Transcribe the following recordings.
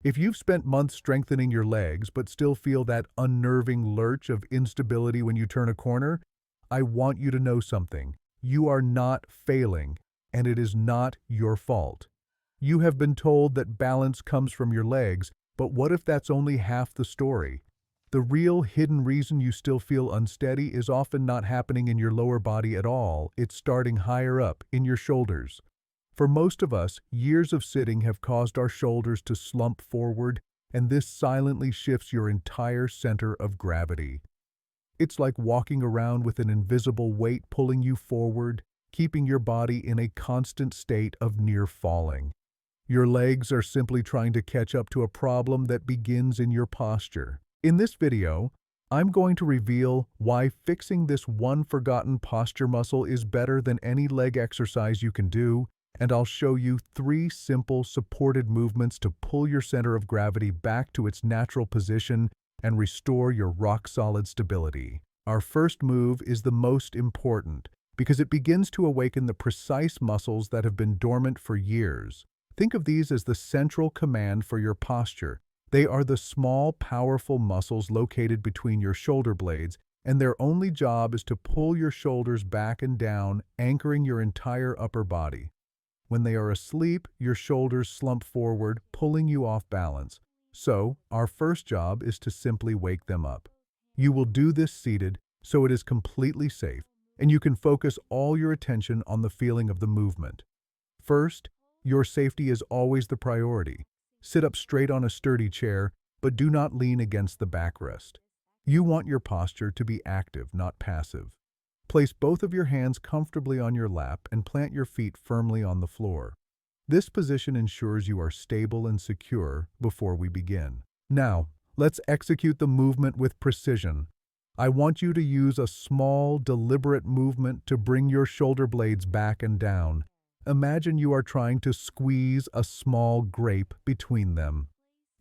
If you've spent months strengthening your legs but still feel that unnerving lurch of instability when you turn a corner, I want you to know something. You are not failing, and it is not your fault. You have been told that balance comes from your legs, but what if that's only half the story? The real hidden reason you still feel unsteady is often not happening in your lower body at all. It's starting higher up, in your shoulders. For most of us, years of sitting have caused our shoulders to slump forward, and this silently shifts your entire center of gravity. It's like walking around with an invisible weight pulling you forward, keeping your body in a constant state of near falling. Your legs are simply trying to catch up to a problem that begins in your posture. In this video, I'm going to reveal why fixing this one forgotten posture muscle is better than any leg exercise you can do, and I'll show you 3 simple supported movements to pull your center of gravity back to its natural position and restore your rock-solid stability. Our first move is the most important because it begins to awaken the precise muscles that have been dormant for years. Think of these as the central command for your posture. They are the small, powerful muscles located between your shoulder blades, and their only job is to pull your shoulders back and down, anchoring your entire upper body. When they are asleep, your shoulders slump forward, pulling you off balance. So, our first job is to simply wake them up. You will do this seated, so it is completely safe, and you can focus all your attention on the feeling of the movement. First, your safety is always the priority. Sit up straight on a sturdy chair, but do not lean against the backrest. You want your posture to be active, not passive. Place both of your hands comfortably on your lap and plant your feet firmly on the floor. This position ensures you are stable and secure before we begin. Now, let's execute the movement with precision. I want you to use a small, deliberate movement to bring your shoulder blades back and down. Imagine you are trying to squeeze a small grape between them.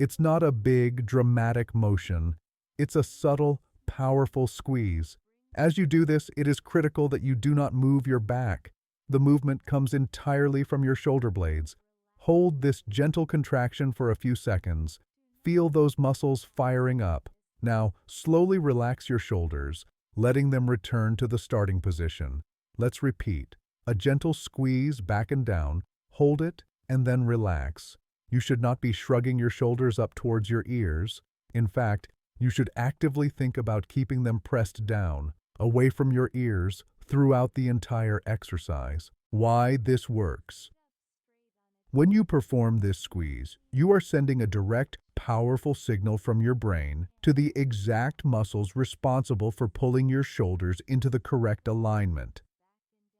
It's not a big, dramatic motion. It's a subtle, powerful squeeze. As you do this, it is critical that you do not move your back. The movement comes entirely from your shoulder blades. Hold this gentle contraction for a few seconds. Feel those muscles firing up. Now, slowly relax your shoulders, letting them return to the starting position. Let's repeat. A gentle squeeze back and down. Hold it, and then relax. You should not be shrugging your shoulders up towards your ears. In fact, you should actively think about keeping them pressed down, away from your ears, throughout the entire exercise. Why this works. When you perform this squeeze, you are sending a direct, powerful signal from your brain to the exact muscles responsible for pulling your shoulders into the correct alignment.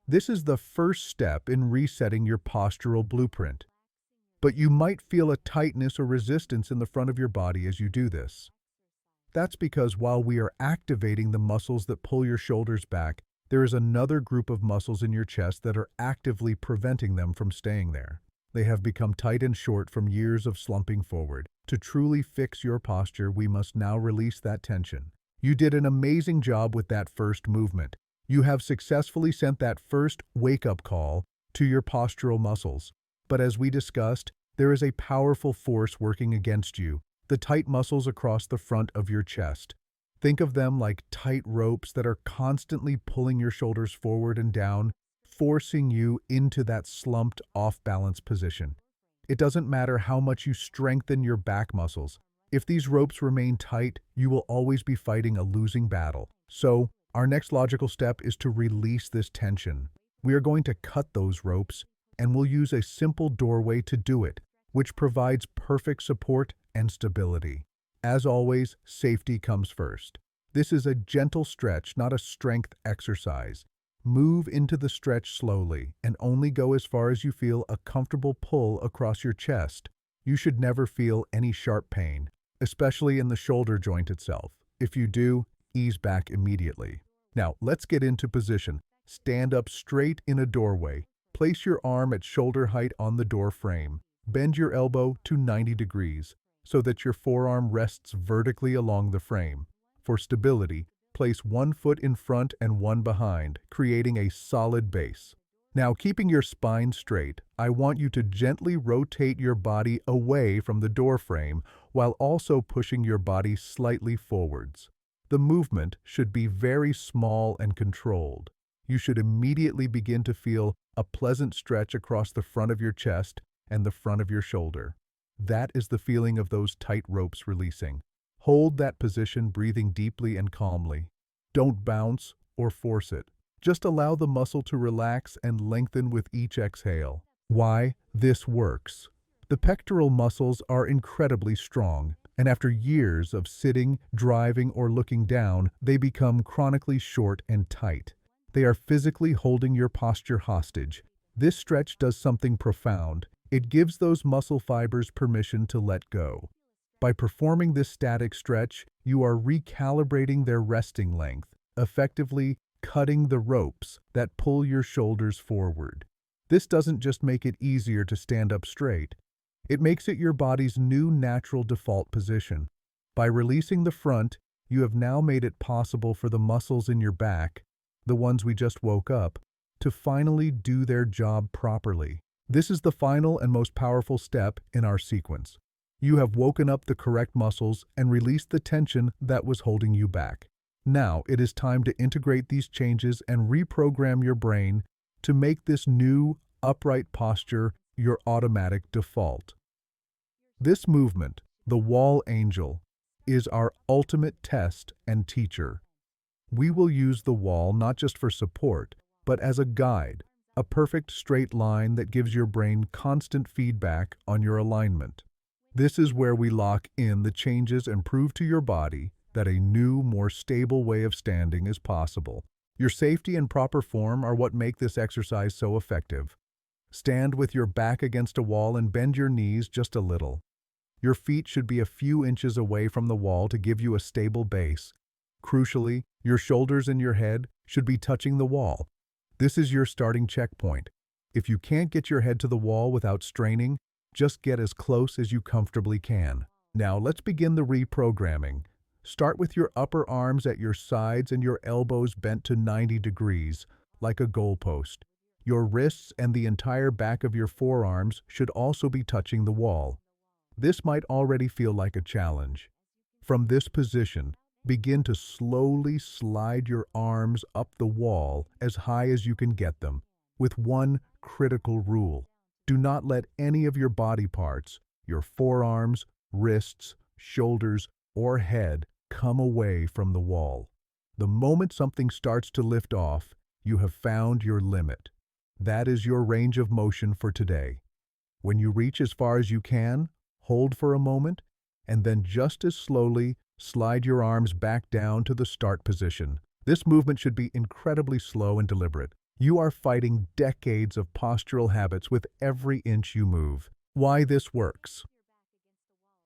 This is the first step in resetting your postural blueprint. But you might feel a tightness or resistance in the front of your body as you do this. That's because while we are activating the muscles that pull your shoulders back, there is another group of muscles in your chest that are actively preventing them from staying there. They have become tight and short from years of slumping forward. To truly fix your posture, we must now release that tension. You did an amazing job with that first movement. You have successfully sent that first wake-up call to your postural muscles. But as we discussed, there is a powerful force working against you. The tight muscles across the front of your chest. Think of them like tight ropes that are constantly pulling your shoulders forward and down, forcing you into that slumped, off-balance position. It doesn't matter how much you strengthen your back muscles. If these ropes remain tight, you will always be fighting a losing battle. So, our next logical step is to release this tension. We are going to cut those ropes, and we'll use a simple doorway to do it, which provides perfect support and stability. As always, safety comes first. This is a gentle stretch, not a strength exercise. Move into the stretch slowly and only go as far as you feel a comfortable pull across your chest. You should never feel any sharp pain, especially in the shoulder joint itself. If you do, ease back immediately. Now, let's get into position. Stand up straight in a doorway. Place your arm at shoulder height on the door frame. Bend your elbow to 90 degrees so that your forearm rests vertically along the frame. For stability, place one foot in front and one behind, creating a solid base. Now, keeping your spine straight, I want you to gently rotate your body away from the door frame while also pushing your body slightly forwards. The movement should be very small and controlled. You should immediately begin to feel a pleasant stretch across the front of your chest and the front of your shoulder. That is the feeling of those tight ropes releasing. Hold that position, breathing deeply and calmly. Don't bounce or force it. Just allow the muscle to relax and lengthen with each exhale. Why this works? The pectoral muscles are incredibly strong, and after years of sitting, driving, or looking down, they become chronically short and tight. They are physically holding your posture hostage. This stretch does something profound. It gives those muscle fibers permission to let go. By performing this static stretch, you are recalibrating their resting length, effectively cutting the ropes that pull your shoulders forward. This doesn't just make it easier to stand up straight. It makes it your body's new natural default position. By releasing the front, you have now made it possible for the muscles in your back, the ones we just woke up, to finally do their job properly. This is the final and most powerful step in our sequence. You have woken up the correct muscles and released the tension that was holding you back. Now it is time to integrate these changes and reprogram your brain to make this new, upright posture your automatic default. This movement, the wall angel, is our ultimate test and teacher. We will use the wall not just for support, but as a guide, a perfect straight line that gives your brain constant feedback on your alignment. This is where we lock in the changes and prove to your body that a new, more stable way of standing is possible. Your safety and proper form are what make this exercise so effective. Stand with your back against a wall and bend your knees just a little. Your feet should be a few inches away from the wall to give you a stable base. Crucially, your shoulders and your head should be touching the wall. This is your starting checkpoint. If you can't get your head to the wall without straining, just get as close as you comfortably can. Now let's begin the reprogramming. Start with your upper arms at your sides and your elbows bent to 90 degrees, like a goalpost. Your wrists and the entire back of your forearms should also be touching the wall. This might already feel like a challenge. From this position, begin to slowly slide your arms up the wall as high as you can get them, with one critical rule. Do not let any of your body parts, your forearms, wrists, shoulders, or head, come away from the wall. The moment something starts to lift off, you have found your limit. That is your range of motion for today. When you reach as far as you can, hold for a moment, and then just as slowly, slide your arms back down to the start position. This movement should be incredibly slow and deliberate. You are fighting decades of postural habits with every inch you move. Why this works?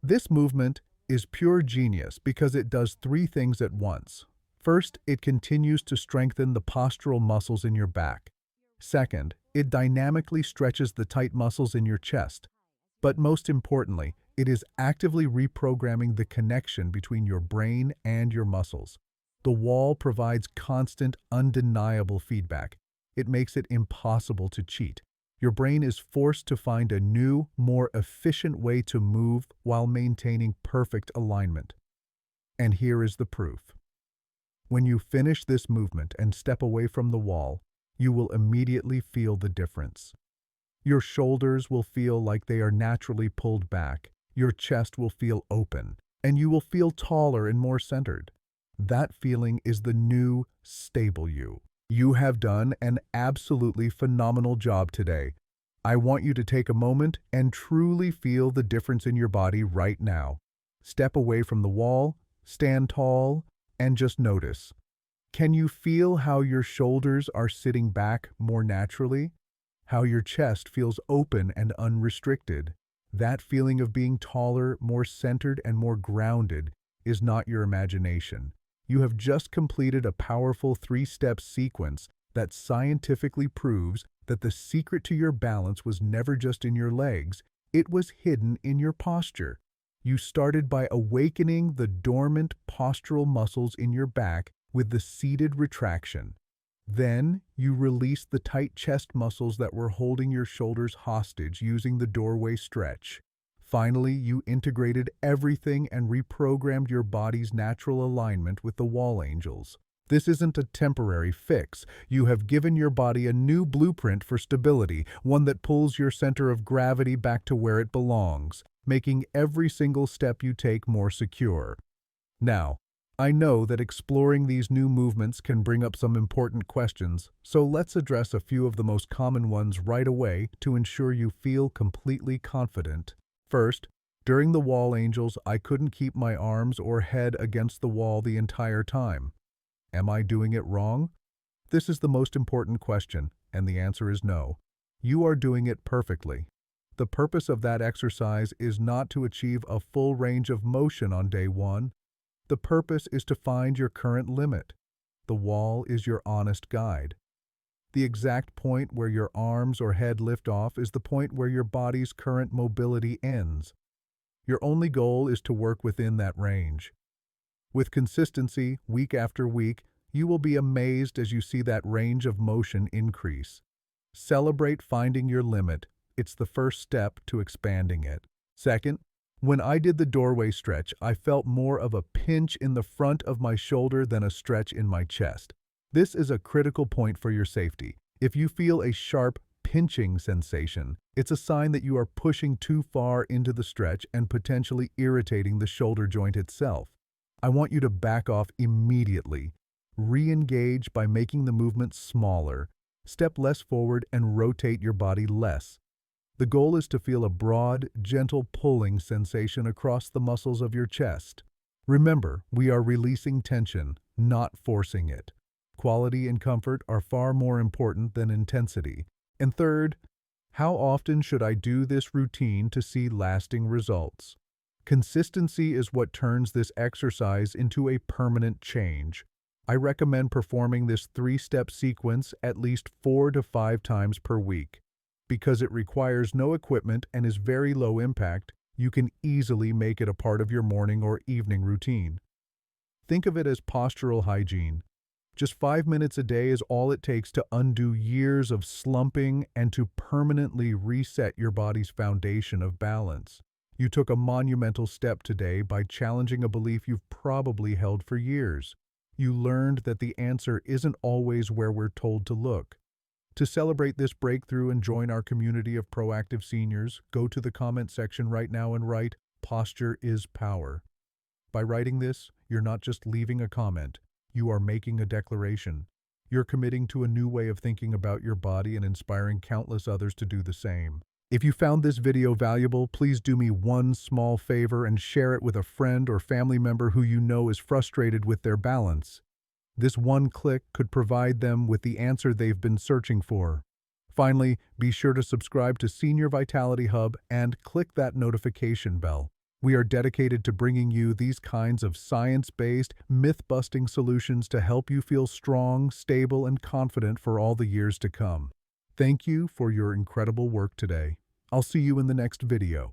This movement is pure genius because it does three things at once. First, it continues to strengthen the postural muscles in your back. Second, it dynamically stretches the tight muscles in your chest. But most importantly, it is actively reprogramming the connection between your brain and your muscles. The wall provides constant, undeniable feedback. It makes it impossible to cheat. Your brain is forced to find a new, more efficient way to move while maintaining perfect alignment. And here is the proof. When you finish this movement and step away from the wall, you will immediately feel the difference. Your shoulders will feel like they are naturally pulled back, your chest will feel open, and you will feel taller and more centered. That feeling is the new, stable you. You have done an absolutely phenomenal job today. I want you to take a moment and truly feel the difference in your body right now. Step away from the wall, stand tall, and just notice. Can you feel how your shoulders are sitting back more naturally? How your chest feels open and unrestricted? That feeling of being taller, more centered, and more grounded is not your imagination. You have just completed a powerful three-step sequence that scientifically proves that the secret to your balance was never just in your legs, it was hidden in your posture. You started by awakening the dormant postural muscles in your back with the seated retraction. Then, you release the tight chest muscles that were holding your shoulders hostage using the doorway stretch. Finally, you integrated everything and reprogrammed your body's natural alignment with the wall angels. This isn't a temporary fix. You have given your body a new blueprint for stability, one that pulls your center of gravity back to where it belongs, making every single step you take more secure. Now, I know that exploring these new movements can bring up some important questions, so let's address a few of the most common ones right away to ensure you feel completely confident. First, during the wall angels, I couldn't keep my arms or head against the wall the entire time. Am I doing it wrong? This is the most important question, and the answer is no. You are doing it perfectly. The purpose of that exercise is not to achieve a full range of motion on day one. The purpose is to find your current limit. The wall is your honest guide. The exact point where your arms or head lift off is the point where your body's current mobility ends. Your only goal is to work within that range. With consistency, week after week, you will be amazed as you see that range of motion increase. Celebrate finding your limit. It's the first step to expanding it. Second, when I did the doorway stretch, I felt more of a pinch in the front of my shoulder than a stretch in my chest. This is a critical point for your safety. If you feel a sharp, pinching sensation, it's a sign that you are pushing too far into the stretch and potentially irritating the shoulder joint itself. I want you to back off immediately. Re-engage by making the movement smaller, step less forward, and rotate your body less. The goal is to feel a broad, gentle pulling sensation across the muscles of your chest. Remember, we are releasing tension, not forcing it. Quality and comfort are far more important than intensity. And third, how often should I do this routine to see lasting results? Consistency is what turns this exercise into a permanent change. I recommend performing this 3-step sequence at least 4 to 5 times per week. Because it requires no equipment and is very low impact, you can easily make it a part of your morning or evening routine. Think of it as postural hygiene. Just 5 minutes a day is all it takes to undo years of slumping and to permanently reset your body's foundation of balance. You took a monumental step today by challenging a belief you've probably held for years. You learned that the answer isn't always where we're told to look. To celebrate this breakthrough and join our community of proactive seniors, go to the comment section right now and write, "Posture is power." By writing this, you're not just leaving a comment. You are making a declaration. You're committing to a new way of thinking about your body and inspiring countless others to do the same. If you found this video valuable, please do me one small favor and share it with a friend or family member who you know is frustrated with their balance. This one click could provide them with the answer they've been searching for. Finally, be sure to subscribe to Senior Vitality Hub and click that notification bell. We are dedicated to bringing you these kinds of science-based, myth-busting solutions to help you feel strong, stable, and confident for all the years to come. Thank you for your incredible work today. I'll see you in the next video.